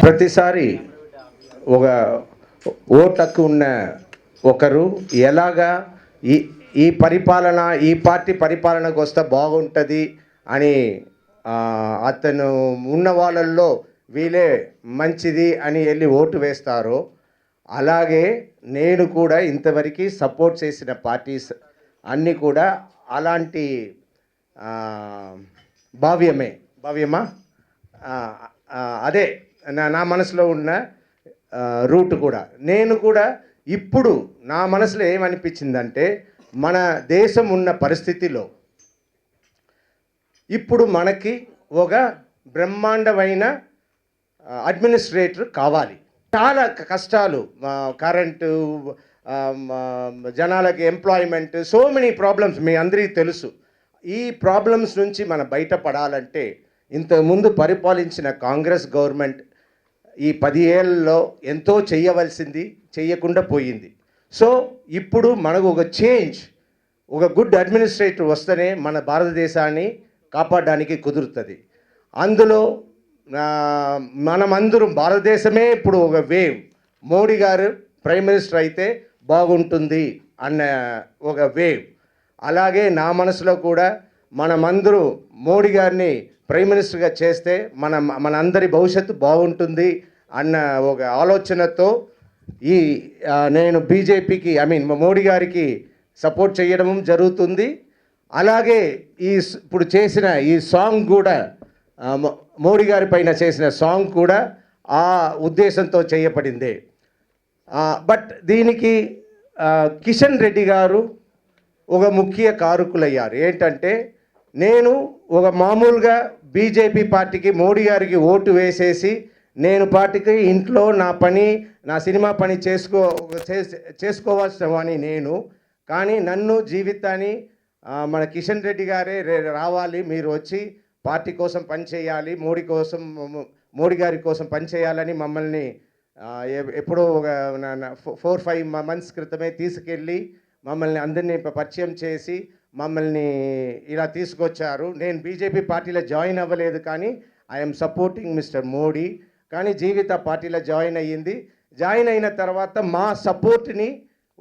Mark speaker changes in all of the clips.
Speaker 1: ప్రతిసారి ఒక ఓటకు ఉన్న ఒకరు ఎలాగా ఈ ఈ పరిపాలన ఈ పార్టీ పరిపాలనకు వస్తే బాగుంటుంది అని అతను ఉన్న వాళ్ళల్లో వీళ్ళే మంచిది అని వెళ్ళి ఓటు వేస్తారో అలాగే నేను కూడా ఇంతవరకు సపోర్ట్ చేసిన పార్టీస్ అన్నీ కూడా అలాంటి భావ్యమా అదే నా మనసులో ఉన్న రూట్ కూడా నేను కూడా ఇప్పుడు నా మనసులో ఏమనిపించిందంటే మన దేశం ఉన్న పరిస్థితిలో ఇప్పుడు మనకి ఒక బ్రహ్మాండమైన అడ్మినిస్ట్రేటర్ కావాలి. చాలా కష్టాలు, కరెంటు, జనాలకి ఎంప్లాయ్మెంట్, సో మెనీ ప్రాబ్లమ్స్ మీ అందరికీ తెలుసు. ఈ ప్రాబ్లమ్స్ నుంచి మనం బయటపడాలంటే ఇంతకుముందు పరిపాలించిన కాంగ్రెస్ గవర్నమెంట్ ఈ 10 ఏళ్ళలో ఎంతో చేయవలసింది చేయకుండా పోయింది. సో ఇప్పుడు మనకు ఒక చేంజ్, ఒక గుడ్ అడ్మినిస్ట్రేటర్ వస్తేనే మన భారతదేశాన్ని కాపాడడానికి కుదురుతుంది. అందులో మనమందరం భారతదేశమే ఇప్పుడు ఒక వేవ్, మోడీ గారు ప్రైమ్ మినిస్టర్ అయితే బాగుంటుంది అన్న ఒక వేవ్. అలాగే నా మనసులో కూడా మనమందరూ మోడీ గారిని ప్రైమ్ మినిస్టర్గా చేస్తే మనందరి భవిష్యత్తు బాగుంటుంది అన్న ఒక ఆలోచనతో నేను బీజేపీకి మోడీ గారికి సపోర్ట్ చేయడం జరుగుతుంది. అలాగే ఇప్పుడు చేసిన ఈ సాంగ్ కూడా మోడీ గారి పైన చేసిన సాంగ్ కూడా ఆ ఉద్దేశంతో చేయబడిందే. బట్ దీనికి కిషన్ రెడ్డి గారు ఒక ముఖ్య కారకులయ్యారు. ఏంటంటే నేను ఒక మామూలుగా బీజేపీ పార్టీకి మోడీ గారికి ఓటు వేసేసి నేను పార్టీకి ఇంట్లో నా సినిమా పని చేసుకోవాల్సిన వాడిని నేను. కానీ నన్ను జీవితాన్ని మన కిషన్ రెడ్డి గారే రావాలి, మీరు వచ్చి పార్టీ కోసం పనిచేయాలి, మోడీ గారి కోసం పనిచేయాలని మమ్మల్ని ఎప్పుడో ఒక 4-5 మంత్స్ క్రితమే తీసుకెళ్ళి మమ్మల్ని అందరినీ పరిచయం చేసి మమ్మల్ని ఇలా తీసుకొచ్చారు. నేను బీజేపీ పార్టీలో జాయిన్ అవ్వలేదు, కానీ ఐఎమ్ సపోర్టింగ్ మిస్టర్ మోడీ. కానీ జీవిత పార్టీలో జాయిన్ అయ్యింది. జాయిన్ అయిన తర్వాత మా సపోర్ట్ని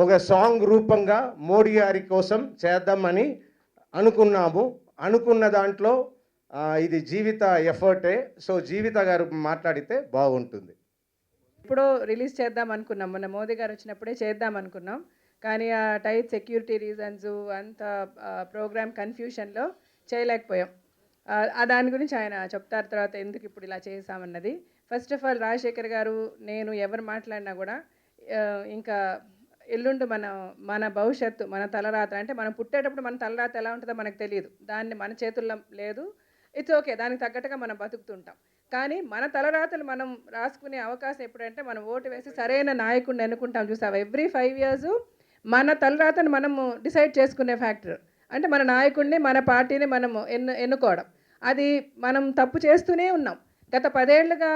Speaker 1: ఒక సాంగ్ రూపంగా మోడీ గారి కోసం చేద్దామని అనుకున్నాము. అనుకున్న దాంట్లో ఇది జీవిత ఎఫర్టే. సో జీవిత గారు మాట్లాడితే బాగుంటుంది.
Speaker 2: ఇప్పుడు రిలీజ్ చేద్దాం అనుకున్నాం, మొన్న మోదీ గారు వచ్చినప్పుడే చేద్దాం అనుకున్నాం. కానీ ఆ టైట్ సెక్యూరిటీ రీజన్స్ అంత ప్రోగ్రామ్ కన్ఫ్యూషన్లో చేయలేకపోయాం. దాని గురించి ఆయన చెప్తారు తర్వాత ఎందుకు ఇప్పుడు ఇలా చేసామన్నది. ఫస్ట్ ఆఫ్ ఆల్ రాజశేఖర్ గారు, నేను ఎవరు మాట్లాడినా కూడా ఇంకా ఎల్లుండి మన భవిష్యత్తు, మన తలరాత, అంటే మనం పుట్టేటప్పుడు మన తలరాత ఎలా ఉంటుందో మనకు తెలియదు, దాన్ని మన చేతుల్లో లేదు. ఇట్స్ ఓకే, దానికి తగ్గట్టుగా మనం బతుకుతుంటాం. కానీ మన తలరాతలు మనం రాసుకునే అవకాశం ఎప్పుడంటే మనం ఓటు వేసి సరైన నాయకుడిని ఎన్నుకుంటాం. చూసావా, ఎవ్రీ 5 years మన తలరాతను మనము డిసైడ్ చేసుకునే ఫ్యాక్టర్ అంటే మన నాయకుడిని, మన పార్టీని మనము ఎన్నుకోవడం. అది మనం తప్పు చేస్తూనే ఉన్నాం. గత 10 ఏళ్ళుగా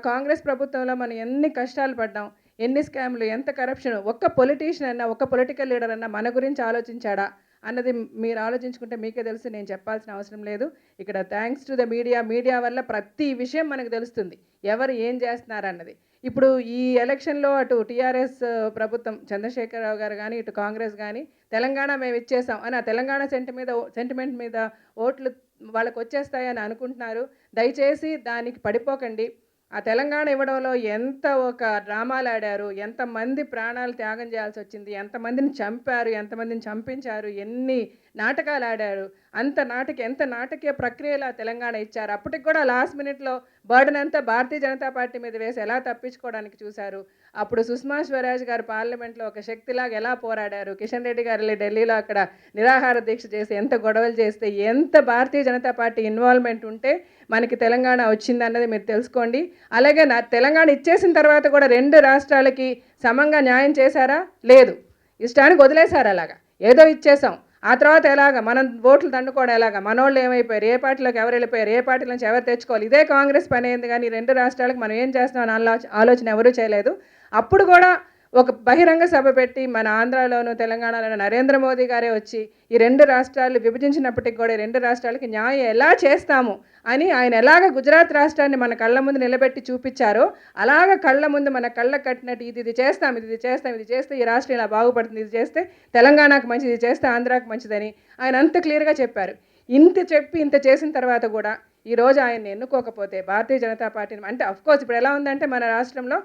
Speaker 2: కాంగ్రెస్ ప్రభుత్వంలో మనం ఎన్ని కష్టాలు పడ్డాం, ఎన్ని స్కామ్లు, ఎంత కరప్షన్. ఒక్క పొలిటీషియన్ అన్నా, ఒక్క పొలిటికల్ లీడర్ అన్నా మన గురించి ఆలోచించాడా అన్నది మీరు ఆలోచించుకుంటే మీకే తెలుసు, నేను చెప్పాల్సిన అవసరం లేదు. ఇక్కడ థ్యాంక్స్ టు ద మీడియా వల్ల ప్రతి విషయం మనకు తెలుస్తుంది, ఎవరు ఏం చేస్తున్నారన్నది. ఇప్పుడు ఈ ఎలక్షన్లో అటు టీఆర్ఎస్ ప్రభుత్వం చంద్రశేఖరరావు గారు కానీ, ఇటు కాంగ్రెస్ కానీ తెలంగాణ మేము ఇచ్చేసాం అని ఆ తెలంగాణ సెంటిమెంట్ మీద ఓట్లు వాళ్ళకు వచ్చేస్తాయని అనుకుంటున్నారు. దయచేసి దానికి పడిపోకండి. ఆ తెలంగాణ ఇవ్వడంలో ఎంత ఒక డ్రామాలు ఆడారు, ఎంతమంది ప్రాణాలు త్యాగం చేయాల్సి వచ్చింది, ఎంతమందిని చంపారు, ఎంతమందిని చంపించారు, ఎన్ని నాటకాలు ఆడారు, ఎంత నాటకీయ ప్రక్రియలో తెలంగాణ ఇచ్చారు. అప్పటికి కూడా లాస్ట్ మినిట్లో బర్డన్ అంతా భారతీయ జనతా పార్టీ మీద వేసి ఎలా తప్పించుకోవడానికి చూశారు. అప్పుడు సుష్మా స్వరాజ్ గారు పార్లమెంట్లో ఒక శక్తిలాగా ఎలా పోరాడారు, కిషన్ రెడ్డి గారు ఢిల్లీలో అక్కడ నిరాహార దీక్ష చేసి ఎంత గొడవలు చేస్తే, ఎంత భారతీయ జనతా పార్టీ ఇన్వాల్వ్మెంట్ ఉంటే మనకి తెలంగాణ వచ్చిందన్నది మీరు తెలుసుకోండి. అలాగే తెలంగాణ ఇచ్చేసిన తర్వాత కూడా 2 రాష్ట్రాలకి సమంగా న్యాయం చేశారా? లేదు, ఇష్టానికి వదిలేశారు. అలాగా ఏదో ఇచ్చేసాం, ఆ తర్వాత ఎలాగా మనం ఓట్లు దండుకోవడం, ఎలాగా మనోళ్ళు ఏమైపోయారు, ఏ పార్టీలోకి ఎవరు వెళ్ళిపోయారు, ఏ పార్టీ నుంచి ఎవరు తెచ్చుకోవాలి, ఇదే కాంగ్రెస్ పని అయింది. కానీ 2 రాష్ట్రాలకు మనం ఏం చేస్తామని ఆలోచన ఎవరూ చేయలేదు. అప్పుడు కూడా ఒక బహిరంగ సభ పెట్టి మన ఆంధ్రాలోను తెలంగాణలోను నరేంద్ర మోదీ గారే వచ్చి ఈ 2 రాష్ట్రాలు విభజించినప్పటికి కూడా ఈ 2 రాష్ట్రాలకి న్యాయం ఎలా చేస్తాము అని ఆయన ఎలాగ గుజరాత్ రాష్ట్రాన్ని మన కళ్ళ ముందు నిలబెట్టి చూపించారో అలాగ కళ్ళ ముందు మన కళ్ళ కట్టినట్టు ఇది చేస్తాం ఇది చేస్తాం ఇది చేస్తే ఈ రాష్ట్రం ఇలా బాగుపడుతుంది ఇది చేస్తే తెలంగాణకు మంచిది ఇది చేస్తే ఆంధ్రాకు మంచిదని ఆయన అంత క్లియర్గా చెప్పారు. ఇంత చెప్పి ఇంత చేసిన తర్వాత కూడా ఈరోజు ఆయన్ని ఎన్నుకోకపోతే భారతీయ జనతా పార్టీని అంటే అఫ్కోర్స్ ఇప్పుడు ఎలా ఉందంటే మన రాష్ట్రంలో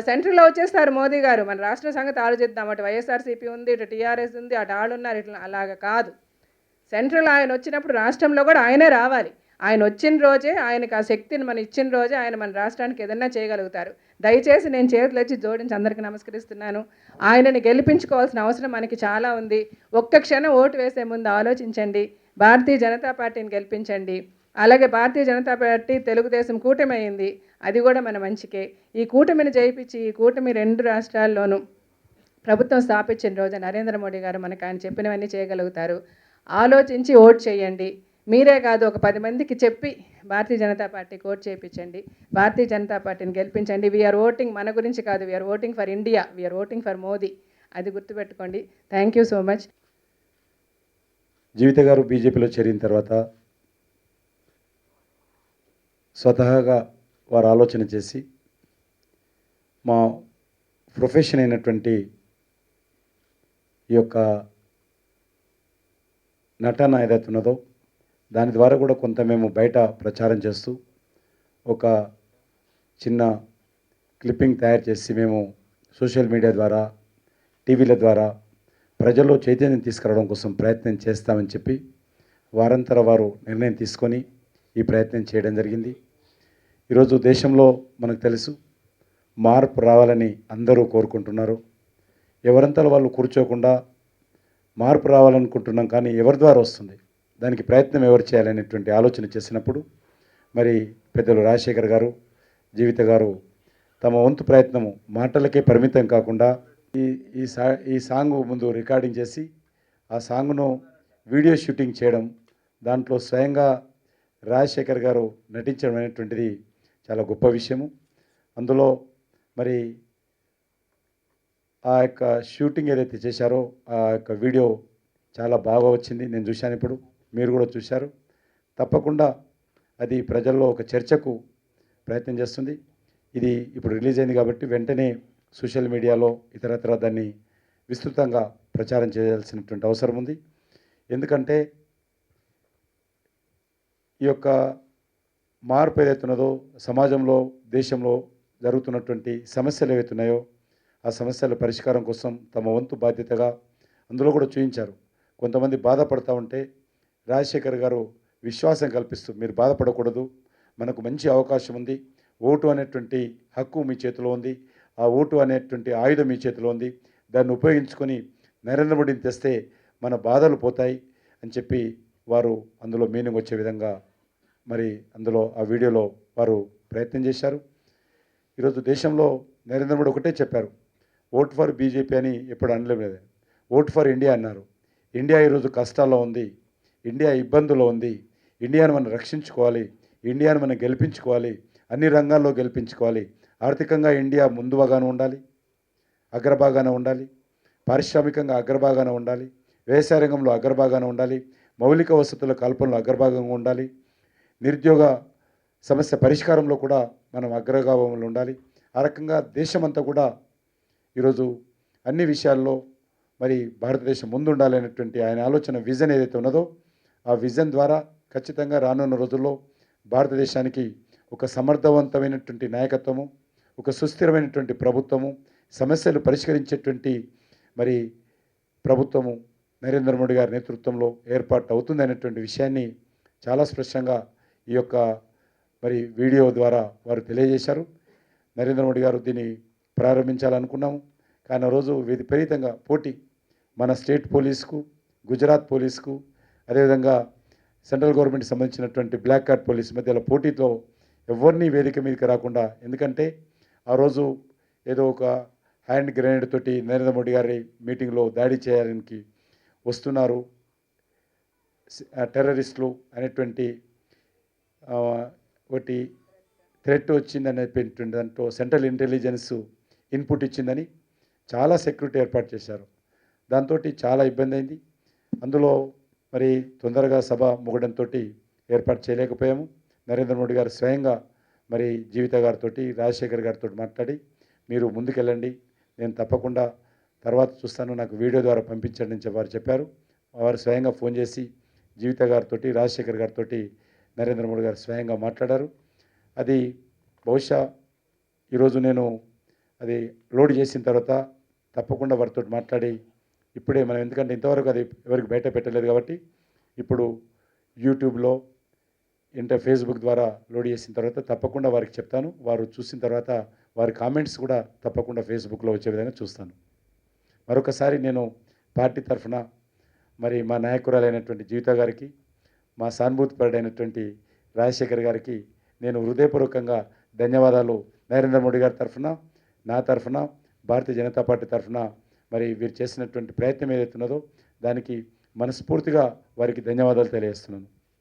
Speaker 2: సెంట్రల్లో వచ్చేస్తారు మోదీ గారు, మన రాష్ట్ర సంగతి ఆలోచిద్దాం, అటు వైఎస్ఆర్సీపీ ఉంది, ఇటు టీఆర్ఎస్ ఉంది, అటు ఆళ్ళు ఉన్నారు, ఇట్లా అలాగ కాదు. సెంట్రల్ ఆయన వచ్చినప్పుడు రాష్ట్రంలో కూడా ఆయనే రావాలి. ఆయన వచ్చిన రోజే ఆయనకు ఆ శక్తిని మనం ఇచ్చిన రోజే ఆయన మన రాష్ట్రానికి ఏదన్నా చేయగలుగుతారు. దయచేసి నేను చేతులు వచ్చి జోడించి అందరికీ నమస్కరిస్తున్నాను. ఆయనని గెలిపించుకోవాల్సిన అవసరం మనకి చాలా ఉంది. ఒక్క క్షణం ఓటు వేసే ముందు ఆలోచించండి, భారతీయ జనతా పార్టీని గెలిపించండి. అలాగే భారతీయ జనతా పార్టీ తెలుగుదేశం కూటమి అయింది, అది కూడా మన మంచికే. ఈ కూటమిని జయిపించి ఈ కూటమి 2 రాష్ట్రాల్లోనూ ప్రభుత్వం స్థాపించిన రోజు నరేంద్ర మోడీ గారు మనకు ఆయన చెప్పినవన్నీ చేయగలుగుతారు. ఆలోచించి ఓట్ చేయండి. మీరే కాదు ఒక 10 మందికి చెప్పి భారతీయ జనతా పార్టీకి ఓట్ చేయించండి, భారతీయ జనతా పార్టీని గెలిపించండి. వీఆర్ ఓటింగ్ మన గురించి కాదు, we are voting for India, we are voting for Modi. అది గుర్తుపెట్టుకోండి. Thank you so much.
Speaker 3: Jeevitha గారు బీజేపీలో చేరిన తర్వాత స్వతహాగా వారు ఆలోచన చేసి మా ప్రొఫెషన్ అయినటువంటి ఈ యొక్క నటన ఏదైతే ఉన్నదో దాని ద్వారా కూడా కొంత మేము బయట ప్రచారం చేస్తూ ఒక చిన్న క్లిప్పింగ్ తయారు చేసి మేము సోషల్ మీడియా ద్వారా టీవీల ద్వారా ప్రజల్లో చైతన్యం తీసుకురావడం కోసం ప్రయత్నం చేస్తామని చెప్పి వారంతర వారు నిర్ణయం తీసుకొని ఈ ప్రయత్నం చేయడం జరిగింది. ఈరోజు దేశంలో మనకు తెలుసు మార్పు రావాలని అందరూ కోరుకుంటున్నారు. ఎవరంతలో వాళ్ళు కూర్చోకుండా మార్పు రావాలనుకుంటున్నాం, కానీ ఎవరి ద్వారా వస్తుంది, దానికి ప్రయత్నం ఎవరు చేయాలనేటువంటి ఆలోచన చేసినప్పుడు మరి పెద్దలు రాజశేఖర్ గారు, జీవిత గారు తమ వంతు ప్రయత్నము మాటలకే పరిమితం కాకుండా ఈ సాంగ్ ముందు రికార్డింగ్ చేసి ఆ సాంగ్ను వీడియో షూటింగ్ చేయడం, దాంట్లో స్వయంగా రాజశేఖర్ గారు నటించడం అనేటువంటిది చాలా గొప్ప విషయము. అందులో మరి ఆ యొక్క షూటింగ్ ఏదైతే చేశారో ఆ యొక్క వీడియో చాలా బాగా వచ్చింది. నేను చూశాను, ఇప్పుడు మీరు కూడా చూశారు. తప్పకుండా అది ప్రజల్లో ఒక చర్చకు ప్రయత్నం చేస్తుంది. ఇది ఇప్పుడు రిలీజ్ అయింది కాబట్టి వెంటనే సోషల్ మీడియాలో ఇతరత్ర దాన్ని విస్తృతంగా ప్రచారం చేయాల్సినటువంటి అవసరం ఉంది. ఎందుకంటే ఈ యొక్క మార్పు ఏదైతే ఉన్నదో సమాజంలో దేశంలో జరుగుతున్నటువంటి సమస్యలు ఏవైతున్నాయో ఆ సమస్యల పరిష్కారం కోసం తమ వంతు బాధ్యతగా అందులో కూడా చూపించారు. కొంతమంది బాధపడతా ఉంటే రాజశేఖర్ గారు విశ్వాసం కల్పిస్తూ మీరు బాధపడకూడదు, మనకు మంచి అవకాశం ఉంది, ఓటు అనేటువంటి హక్కు మీ చేతిలో ఉంది, ఆ ఓటు అనేటువంటి ఆయుధం మీ చేతిలో ఉంది, దాన్ని ఉపయోగించుకొని నరేంద్ర మోడీని తెస్తే మన బాధలు పోతాయి అని చెప్పి వారు అందులో మీనింగ్ వచ్చే విధంగా మరి అందులో ఆ వీడియోలో వారు ప్రయత్నం చేశారు. ఈరోజు దేశంలో నరేంద్ర మోడీ ఒకటే చెప్పారు, ఓట్ ఫర్ బీజేపీ అని ఎప్పుడు అనలేదు, ఓట్ ఫర్ ఇండియా అన్నారు. ఇండియా ఈరోజు కష్టాల్లో ఉంది, ఇండియా ఇబ్బందుల్లో ఉంది, ఇండియాను మనం రక్షించుకోవాలి, ఇండియాను మనం గెలిపించుకోవాలి, అన్ని రంగాల్లో గెలిపించుకోవాలి. ఆర్థికంగా ఇండియా ముందుగానే ఉండాలి, అగ్రభాగాన ఉండాలి, పారిశ్రామికంగా అగ్రభాగాన ఉండాలి, వ్యవసాయ రంగంలో అగ్రభాగాన ఉండాలి, మౌలిక వసతుల కల్పనలో అగ్రభాగంగా ఉండాలి, నిరుద్యోగ సమస్య పరిష్కారంలో కూడా మనం అగ్రభాగంలో ఉండాలి. ఆ రకంగా దేశమంతా కూడా ఈరోజు అన్ని విషయాల్లో మరి భారతదేశం ముందుండాలి అనేటువంటి ఆయన ఆలోచన విజన్ ఏదైతే ఉన్నదో ఆ విజన్ ద్వారా ఖచ్చితంగా రానున్న రోజుల్లో భారతదేశానికి ఒక సమర్థవంతమైనటువంటి నాయకత్వము, ఒక సుస్థిరమైనటువంటి ప్రభుత్వము, సమస్యలు పరిష్కరించేటువంటి మరి ప్రభుత్వము నరేంద్ర మోడీ గారి నేతృత్వంలో ఏర్పాటు అవుతుంది అనేటువంటి విషయాన్ని చాలా స్పష్టంగా ఈ యొక్క మరి వీడియో ద్వారా వారు తెలియజేశారు. నరేంద్ర మోడీ గారు దీన్ని ప్రారంభించాలనుకున్నాము, కానీ ఆ రోజు విపరీతంగా పోటీ మన స్టేట్ పోలీస్కు, గుజరాత్ పోలీస్కు, అదేవిధంగా సెంట్రల్ గవర్నమెంట్కి సంబంధించినటువంటి బ్లాక్ కార్డ్ పోలీస్ మధ్యలో పోటీతో ఎవరిని వేదిక మీదకి రాకుండా, ఎందుకంటే ఆ రోజు ఏదో ఒక హ్యాండ్ గ్రెనేడ్ తోటి నరేంద్ర మోడీ గారి మీటింగ్లో దాడి చేయడానికి వస్తున్నారు టెర్రరిస్టులు అనేటువంటి ఒకటి థ్రెట్ వచ్చిందని దాంట్లో సెంట్రల్ ఇంటెలిజెన్స్ ఇన్పుట్ ఇచ్చిందని చాలా సెక్యూరిటీ ఏర్పాటు చేశారు. దాంతో చాలా ఇబ్బంది అయింది. అందులో మరి తొందరగా సభ ముగడంతో ఏర్పాటు చేయలేకపోయాము. నరేంద్ర మోడీ గారు స్వయంగా మరి జీవిత గారితో రాజశేఖర్ గారితో మాట్లాడి మీరు ముందుకెళ్ళండి, నేను తప్పకుండా తర్వాత చూస్తాను, నాకు వీడియో ద్వారా పంపించండి అని వారు చెప్పారు. వారు స్వయంగా ఫోన్ చేసి జీవిత గారితో రాజశేఖర్ గారితో నరేంద్ర మోడీ గారు స్వయంగా మాట్లాడారు. అది బహుశా ఈరోజు నేను అది లోడ్ చేసిన తర్వాత తప్పకుండా వారితో మాట్లాడి ఇప్పుడే మనం, ఎందుకంటే ఇంతవరకు అది ఎవరికి బయట పెట్టలేదు కాబట్టి ఇప్పుడు యూట్యూబ్లో ఫేస్బుక్ ద్వారా లోడ్ చేసిన తర్వాత తప్పకుండా వారికి చెప్తాను. వారు చూసిన తర్వాత వారి కామెంట్స్ కూడా తప్పకుండా ఫేస్బుక్లో వచ్చే విధంగా చూస్తాను. మరొకసారి నేను పార్టీ తరఫున మరి మా నాయకురాలైనటువంటి జీవిత గారికి, మా సానుభూతిపరుడైనటువంటి రాజశేఖర్ గారికి నేను హృదయపూర్వకంగా ధన్యవాదాలు నరేంద్ర మోడీ గారి తరఫున, నా తరఫున, భారతీయ జనతా పార్టీ తరఫున మరి వీరు చేసినటువంటి ప్రయత్నం ఏదైతే ఉన్నదో దానికి మనస్ఫూర్తిగా వారికి ధన్యవాదాలు తెలియజేస్తున్నాను.